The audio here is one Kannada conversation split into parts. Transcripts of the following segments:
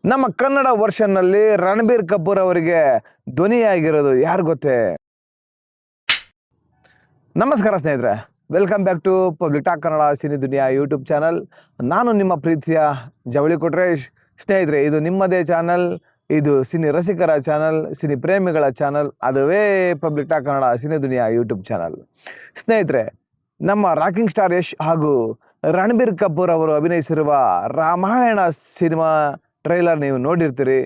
ನಮ್ಮ ಕನ್ನಡ ವರ್ಷನ್ನಲ್ಲಿ ರಣಬೀರ್ ಕಪೂರ್ ಅವರಿಗೆ ಧ್ವನಿಯಾಗಿರೋದು ಯಾರು ಗೊತ್ತೇ? ನಮಸ್ಕಾರ ಸ್ನೇಹಿತರೆ, welcome back to public talk Kannada cine Duniya YouTube channel. ನಾನು ನಿಮ್ಮ ಪ್ರೀತಿಯ ಜವಳಿ ಕೊಟ್ರೇಶ್. ಸ್ನೇಹಿತರೆ, ಇದು ನಿಮ್ಮದೇ ಚಾನಲ್, ಇದು ಸಿನಿ ರಸಿಕರ ಚಾನಲ್, ಸಿನಿ ಪ್ರೇಮಿಗಳ ಚಾನಲ್, ಅದುವೇ public talk Kannada cine Duniya YouTube channel. ಸ್ನೇಹಿತರೆ, ನಮ್ಮ ರಾಕಿಂಗ್ ಸ್ಟಾರ್ ಯಶ್ ಹಾಗೂ ರಣಬೀರ್ ಕಪೂರ್ ಅವರು ಅಭಿನಯಿಸಿರುವ ರಾಮಾಯಣ ಸಿನಿಮಾ ಟ್ರೈಲರ್ ನೀವು ನೋಡಿರ್ತೀರಿ.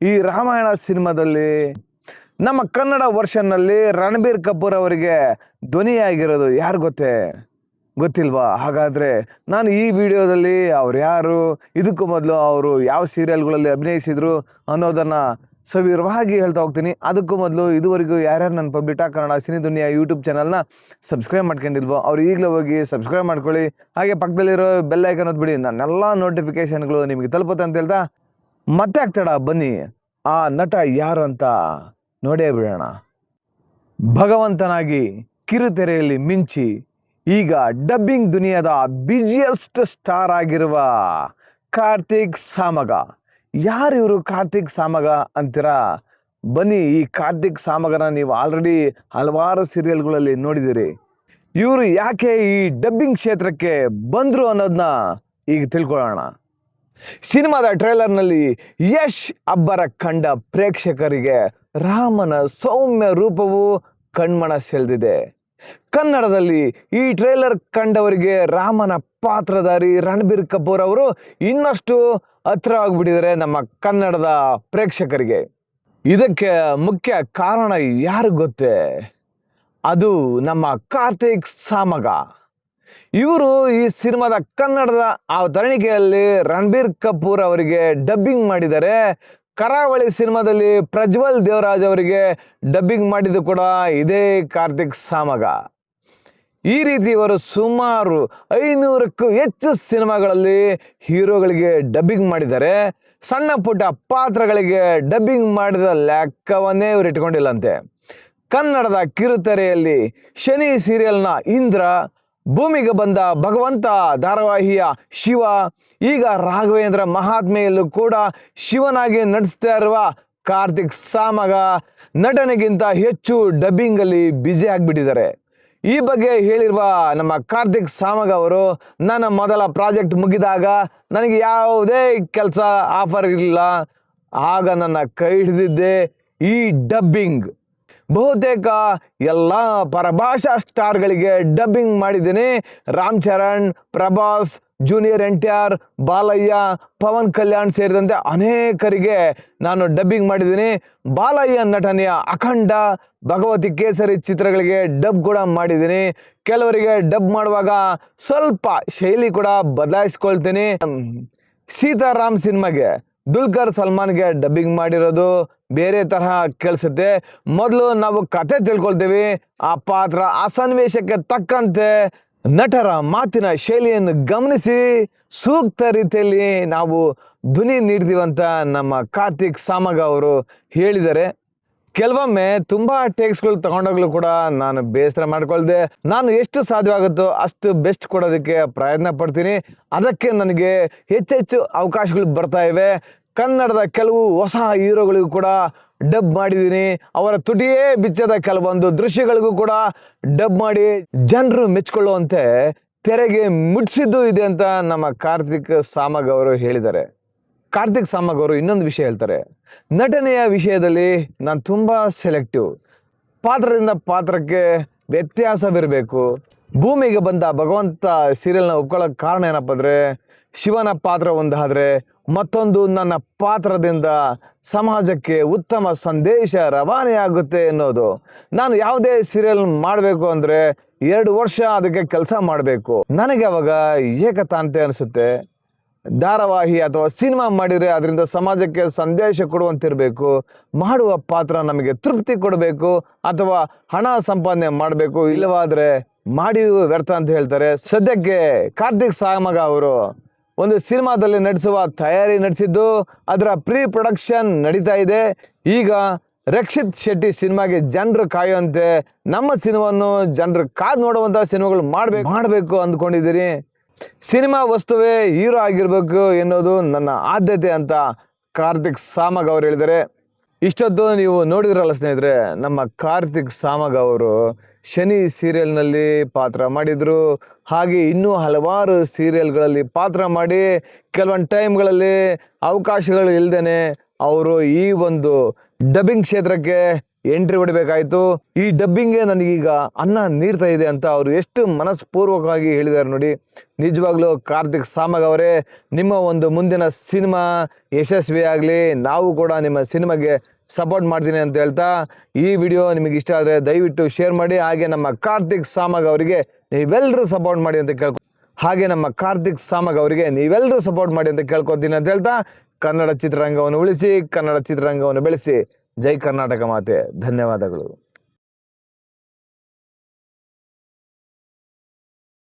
ಈ ರಾಮಾಯಣ ಸಿನಿಮಾದಲ್ಲಿ ನಮ್ಮ ಕನ್ನಡ ವರ್ಷನ್ನಲ್ಲಿ ರಣಬೀರ್ ಕಪೂರ್ ಅವರಿಗೆ ಧ್ವನಿಯಾಗಿರೋದು ಯಾರು ಗೊತ್ತೇ? ಗೊತ್ತಿಲ್ವಾ? ಹಾಗಾದರೆ ನಾನು ಈ ವಿಡಿಯೋದಲ್ಲಿ ಅವ್ರು ಯಾರು, ಇದಕ್ಕೂ ಮೊದಲು ಅವರು ಯಾವ ಸೀರಿಯಲ್ಗಳಲ್ಲಿ ಅಭಿನಯಿಸಿದ್ರು ಅನ್ನೋದನ್ನು ಸವಿರವಾಗಿ ಹೇಳ್ತಾ ಹೋಗ್ತೀನಿ. ಅದಕ್ಕೂ ಮೊದಲು ಇದುವರೆಗೂ ಯಾರ್ಯಾರು ನನ್ನ public talk Kannada cine Duniya YouTube ಚಾನಲ್ನ ಸಬ್ಸ್ಕ್ರೈಬ್ ಮಾಡ್ಕೊಂಡಿಲ್ವೋ ಅವ್ರು ಈಗಲೇ ಹೋಗಿ ಸಬ್ಸ್ಕ್ರೈಬ್ ಮಾಡ್ಕೊಳ್ಳಿ. ಹಾಗೆ ಪಕ್ಕದಲ್ಲಿರೋ ಬೆಲ್ ಐಕನ್ ಒತ್ಬಿಡಿ, ನನ್ನೆಲ್ಲ ನೋಟಿಫಿಕೇಶನ್ಗಳು ನಿಮಗೆ ತಲುಪುತ್ತೆ ಅಂತ ಹೇಳ್ತಾ ಮತ್ತೆ ಆಗ್ತಾಡ ಬನ್ನಿ ಆ ನಟ ಯಾರು ಅಂತ ನೋಡೇ ಬಿಡೋಣ. ಭಗವಂತನಾಗಿ ಕಿರುತೆರೆಯಲ್ಲಿ ಮಿಂಚಿ ಈಗ ಡಬ್ಬಿಂಗ್ ದುನಿಯಾದ ಬಿಜಿಯೆಸ್ಟ್ ಸ್ಟಾರ್ ಆಗಿರುವ ಕಾರ್ತಿಕ್ ಸಾಮಗ. ಯಾರು ಇವರು ಕಾರ್ತಿಕ್ ಸಾಮಗ ಅಂತೀರಾ? ಬನ್ನಿ, ಈ ಕಾರ್ತಿಕ್ ಸಾಮಗನ ನೀವು ಆಲ್ರೆಡಿ ಹಲವಾರು ಸೀರಿಯಲ್ಗಳಲ್ಲಿ ನೋಡಿದಿರಿ. ಇವರು ಯಾಕೆ ಈ ಡಬ್ಬಿಂಗ್ ಕ್ಷೇತ್ರಕ್ಕೆ ಬಂದರು ಅನ್ನೋದನ್ನ ಈಗ ತಿಳ್ಕೊಳ್ಳೋಣ. ಸಿನಿಮಾದ ಟ್ರೈಲರ್ನಲ್ಲಿ ಯಶ್ ಅಬ್ಬರ ಕಂಡ ಪ್ರೇಕ್ಷಕರಿಗೆ ರಾಮನ ಸೌಮ್ಯ ರೂಪವು ಕಣ್ಮನ ಸೆಳೆದಿದೆ. ಕನ್ನಡದಲ್ಲಿ ಈ ಟ್ರೈಲರ್ ಕಂಡವರಿಗೆ ರಾಮನ ಪಾತ್ರಧಾರಿ ರಣಬೀರ್ ಕಪೂರ್ ಅವರು ಇನ್ನಷ್ಟು ಹತ್ರ ಆಗ್ಬಿಟ್ಟಿದ್ದಾರೆ ನಮ್ಮ ಕನ್ನಡದ ಪ್ರೇಕ್ಷಕರಿಗೆ. ಇದಕ್ಕೆ ಮುಖ್ಯ ಕಾರಣ ಯಾರು ಗೊತ್ತೇ? ಅದು ನಮ್ಮ ಕಾರ್ತಿಕ್ ಸಾಮಗ. ಇವರು ಈ ಸಿನಿಮಾದ ಕನ್ನಡದ ಅವತರಣಿಕೆಯಲ್ಲಿ ರಣಬೀರ್ ಕಪೂರ್ ಅವರಿಗೆ ಡಬ್ಬಿಂಗ್ ಮಾಡಿದ್ದಾರೆ. ಕರಾವಳಿ ಸಿನಿಮಾದಲ್ಲಿ ಪ್ರಜ್ವಲ್ ದೇವರಾಜ್ ಅವರಿಗೆ ಡಬ್ಬಿಂಗ್ ಮಾಡಿದ್ದು ಕೂಡ ಇದೇ ಕಾರ್ತಿಕ್ ಸಾಮಗ. ಈ ರೀತಿ ಇವರು ಸುಮಾರು 500ಕ್ಕೂ ಹೆಚ್ಚು ಸಿನಿಮಾಗಳಲ್ಲಿ ಹೀರೋಗಳಿಗೆ ಡಬ್ಬಿಂಗ್ ಮಾಡಿದ್ದಾರೆ. ಸಣ್ಣ ಪುಟ್ಟ ಪಾತ್ರಗಳಿಗೆ ಡಬ್ಬಿಂಗ್ ಮಾಡಿದ ಲೆಕ್ಕವನ್ನೇ ಇವರು ಇಟ್ಕೊಂಡಿಲ್ಲಂತೆ. ಕನ್ನಡದ ಕಿರುತೆರೆಯಲ್ಲಿ ಶನಿ ಸೀರಿಯಲ್ನ ಇಂದ್ರ, ಭೂಮಿಗೆ ಬಂದ ಭಗವಂತ ಧಾರಾವಾಹಿಯ ಶಿವ, ಈಗ ರಾಘವೇಂದ್ರ ಮಹಾತ್ಮೆಯಲ್ಲೂ ಕೂಡ ಶಿವನಾಗಿ ನಟಿಸ್ತಾ ಇರುವ ಕಾರ್ತಿಕ್ ಸಾಮಗ ನಟನೆಗಿಂತ ಹೆಚ್ಚು ಡಬ್ಬಿಂಗಲ್ಲಿ ಬ್ಯುಸಿ ಆಗಿಬಿಟ್ಟಿದ್ದಾರೆ. ಈ ಬಗ್ಗೆ ಹೇಳಿರುವ ನಮ್ಮ ಕಾರ್ತಿಕ್ ಸಾಮಗ ಅವರು, ನನ್ನ ಮೊದಲ ಪ್ರಾಜೆಕ್ಟ್ ಮುಗಿದಾಗ ನನಗೆ ಯಾವುದೇ ಕೆಲಸ ಆಫರ್ ಇರಲಿಲ್ಲ, ಆಗ ನನ್ನ ಕೈ ಹಿಡಿದಿದ್ದೆ ಈ ಡಬ್ಬಿಂಗ್. ಬಹುತೇಕ ಎಲ್ಲ ಪರಭಾಷಾ ಸ್ಟಾರ್ಗಳಿಗೆ ಡಬ್ಬಿಂಗ್ ಮಾಡಿದ್ದೀನಿ. ರಾಮ್ ಚರಣ್, ಪ್ರಭಾಸ್, ಜೂನಿಯರ್ NTR, ಬಾಲಯ್ಯ, ಪವನ್ ಕಲ್ಯಾಣ್ ಸೇರಿದಂತೆ ಅನೇಕರಿಗೆ ನಾನು ಡಬ್ಬಿಂಗ್ ಮಾಡಿದ್ದೀನಿ. ಬಾಲಯ್ಯ ನಟನೆಯ ಅಖಂಡ, ಭಗವತಿ ಕೇಸರಿ ಚಿತ್ರಗಳಿಗೆ ಡಬ್ ಕೂಡ ಮಾಡಿದ್ದೀನಿ. ಕೆಲವರಿಗೆ ಡಬ್ ಮಾಡುವಾಗ ಸ್ವಲ್ಪ ಶೈಲಿ ಕೂಡ ಬದಲಾಯಿಸ್ಕೊಳ್ತೀನಿ. ಸೀತಾರಾಮ್ ಸಿನಿಮಾಗೆ ದುಲ್ಕರ್ ಸಲ್ಮಾನ್ಗೆ ಡಬ್ಬಿಂಗ್ ಮಾಡಿರೋದು ಬೇರೆ ತರಹ ಕೇಳಿಸುತ್ತೆ. ಮೊದಲು ನಾವು ಕತೆ ತಿಳ್ಕೊಳ್ತೀವಿ, ಆ ಪಾತ್ರ ಆ ಸನ್ನಿವೇಶಕ್ಕೆ ತಕ್ಕಂತೆ ನಟರ ಮಾತಿನ ಶೈಲಿಯನ್ನು ಗಮನಿಸಿ ಸೂಕ್ತ ರೀತಿಯಲ್ಲಿ ನಾವು ಧ್ವನಿ ನೀಡ್ತೀವಂತ ನಮ್ಮ ಕಾರ್ತಿಕ್ ಸಾಮಗ ಅವರು ಹೇಳಿದ್ದಾರೆ. ಕೆಲವೊಮ್ಮೆ ತುಂಬ ಟೇಕ್ಸ್ಗಳು ತಗೊಂಡೋಗ್ಲೂ ಕೂಡ ನಾನು ಬೇಸರ ಮಾಡ್ಕೊಳ್ದೆ, ನಾನು ಎಷ್ಟು ಸಾಧ್ಯವಾಗುತ್ತೋ ಅಷ್ಟು ಬೆಸ್ಟ್ ಕೊಡೋದಕ್ಕೆ ಪ್ರಯತ್ನ ಪಡ್ತೀನಿ. ಅದಕ್ಕೆ ನನಗೆ ಹೆಚ್ಚೆಚ್ಚು ಅವಕಾಶಗಳು ಬರ್ತಾ ಇವೆ. ಕನ್ನಡದ ಕೆಲವು ಹೊಸ ಹೀರೋಗಳಿಗೂ ಕೂಡ ಡಬ್ ಮಾಡಿದ್ದೀನಿ. ಅವರ ತುಟಿಯೇ ಬಿಚ್ಚದ ಕೆಲವೊಂದು ದೃಶ್ಯಗಳಿಗೂ ಕೂಡ ಡಬ್ ಮಾಡಿ ಜನರು ಮೆಚ್ಕೊಳ್ಳುವಂತೆ ತೆರೆಗೆ ಮುಟ್ಸಿದ್ದು ಇದೆ ಅಂತ ನಮ್ಮ ಕಾರ್ತಿಕ್ ಸಾಮಗ್ ಅವರು ಹೇಳಿದ್ದಾರೆ. ಕಾರ್ತಿಕ್ ಸಾಮಗ್ ಅವರು ಇನ್ನೊಂದು ವಿಷಯ ಹೇಳ್ತಾರೆ, ನಟನೆಯ ವಿಷಯದಲ್ಲಿ ನಾನು ತುಂಬ ಸೆಲೆಕ್ಟಿವ್, ಪಾತ್ರದಿಂದ ಪಾತ್ರಕ್ಕೆ ವ್ಯತ್ಯಾಸವಿರಬೇಕು. ಭೂಮಿಗೆ ಬಂದ ಭಗವಂತ ಸೀರಿಯಲ್ನ ಒಪ್ಕೊಳ್ಳೋಕೆ ಕಾರಣ ಏನಪ್ಪ ಅಂದರೆ, ಶಿವನ ಪಾತ್ರ ಒಂದಾದರೆ ಮತ್ತೊಂದು ನನ್ನ ಪಾತ್ರದಿಂದ ಸಮಾಜಕ್ಕೆ ಉತ್ತಮ ಸಂದೇಶ ರವಾನೆಯಾಗುತ್ತೆ ಎನ್ನೋದು. ನಾನು ಯಾವುದೇ ಸೀರಿಯಲ್ ಮಾಡಬೇಕು ಅಂದರೆ 2 ವರ್ಷ ಅದಕ್ಕೆ ಕೆಲಸ ಮಾಡಬೇಕು. ನನಗೆ ಅವಾಗ ಏಕತಾಂತೆ ಅನಿಸುತ್ತೆ. ಧಾರಾವಾಹಿ ಅಥವಾ ಸಿನಿಮಾ ಮಾಡಿದರೆ ಅದರಿಂದ ಸಮಾಜಕ್ಕೆ ಸಂದೇಶ ಕೊಡುವಂತಿರಬೇಕು. ಮಾಡುವ ಪಾತ್ರ ನಮಗೆ ತೃಪ್ತಿ ಕೊಡಬೇಕು ಅಥವಾ ಹಣ ಸಂಪಾದನೆ ಮಾಡಬೇಕು, ಇಲ್ಲವಾದರೆ ಮಾಡಿ ವ್ಯರ್ಥ ಅಂತ ಹೇಳ್ತಾರೆ. ಸದ್ಯಕ್ಕೆ ಕಾರ್ತಿಕ್ ಸಾಮಗ ಅವರು ಒಂದು ಸಿನಿಮಾದಲ್ಲಿ ನಟಿಸುವ ತಯಾರಿ ನಡೆಸಿದ್ದು, ಅದರ ಪ್ರೀ ಪ್ರೊಡಕ್ಷನ್ ನಡೀತಾ ಇದೆ. ಈಗ ರಕ್ಷಿತ್ ಶೆಟ್ಟಿ ಸಿನಿಮಾಗೆ ಜನರು ಕಾಯುವಂತೆ ನಮ್ಮ ಸಿನಿಮಾವನ್ನು ಜನರು ಕಾದು ನೋಡುವಂಥ ಸಿನಿಮಾಗಳು ಮಾಡಬೇಕು ಅಂದ್ಕೊಂಡಿದ್ದೀರಿ. ಸಿನಿಮಾ ವಸ್ತುವೇ ಹೀರೋ ಆಗಿರಬೇಕು ಎನ್ನೋದು ನನ್ನ ಆದ್ಯತೆ ಅಂತ ಕಾರ್ತಿಕ್ ಸಾಮಗ್ ಅವರು ಹೇಳಿದ್ದಾರೆ. ಇಷ್ಟೊತ್ತು ನೀವು ನೋಡಿದ್ರಲ್ಲ ಸ್ನೇಹಿತರೆ, ನಮ್ಮ ಕಾರ್ತಿಕ್ ಸಾಮಗ್ ಅವರು ಶನಿ ಸೀರಿಯಲ್ನಲ್ಲಿ ಪಾತ್ರ ಮಾಡಿದ್ರು. ಹಾಗೆ ಇನ್ನೂ ಹಲವಾರು ಸೀರಿಯಲ್ಗಳಲ್ಲಿ ಪಾತ್ರ ಮಾಡಿ ಕೆಲವೊಂದು ಟೈಮ್ಗಳಲ್ಲಿ ಅವಕಾಶಗಳು ಇಲ್ದೇನೆ ಅವರು ಈ ಒಂದು ಡಬ್ಬಿಂಗ್ ಕ್ಷೇತ್ರಕ್ಕೆ ಎಂಟ್ರಿ ಹೊಡಿಬೇಕಾಯ್ತು. ಈ ಡಬ್ಬಿಂಗ್ಗೆ ನನಗೀಗ ಅನ್ನ ನೀಡ್ತಾ ಇದೆ ಅಂತ ಅವರು ಎಷ್ಟು ಮನಸ್ಪೂರ್ವಕವಾಗಿ ಹೇಳಿದ್ದಾರೆ ನೋಡಿ. ನಿಜವಾಗ್ಲೂ ಕಾರ್ತಿಕ್ ಸಾಮಗ್ ಅವರೇ, ನಿಮ್ಮ ಒಂದು ಮುಂದಿನ ಸಿನಿಮಾ ಯಶಸ್ವಿಯಾಗಲಿ, ನಾವು ಕೂಡ ನಿಮ್ಮ ಸಿನಿಮಾಗೆ ಸಪೋರ್ಟ್ ಮಾಡ್ತೀನಿ ಅಂತ ಹೇಳ್ತಾ, ಈ ವಿಡಿಯೋ ನಿಮಗೆ ಇಷ್ಟ ಆದರೆ ದಯವಿಟ್ಟು ಶೇರ್ ಮಾಡಿ. ಹಾಗೆ ನಮ್ಮ ಕಾರ್ತಿಕ್ ಸಾಮಗ್ ಅವರಿಗೆ ನೀವೆಲ್ಲರೂ ಸಪೋರ್ಟ್ ಮಾಡಿ ಅಂತ ಕೇಳ್ಕೊತೀನಿ ಅಂತ ಹೇಳ್ತಾ, ಕನ್ನಡ ಚಿತ್ರರಂಗವನ್ನು ಉಳಿಸಿ, ಕನ್ನಡ ಚಿತ್ರರಂಗವನ್ನು ಬೆಳೆಸಿ. ಜೈ ಕರ್ನಾಟಕ ಮಾತೆ. ಧನ್ಯವಾದಗಳು.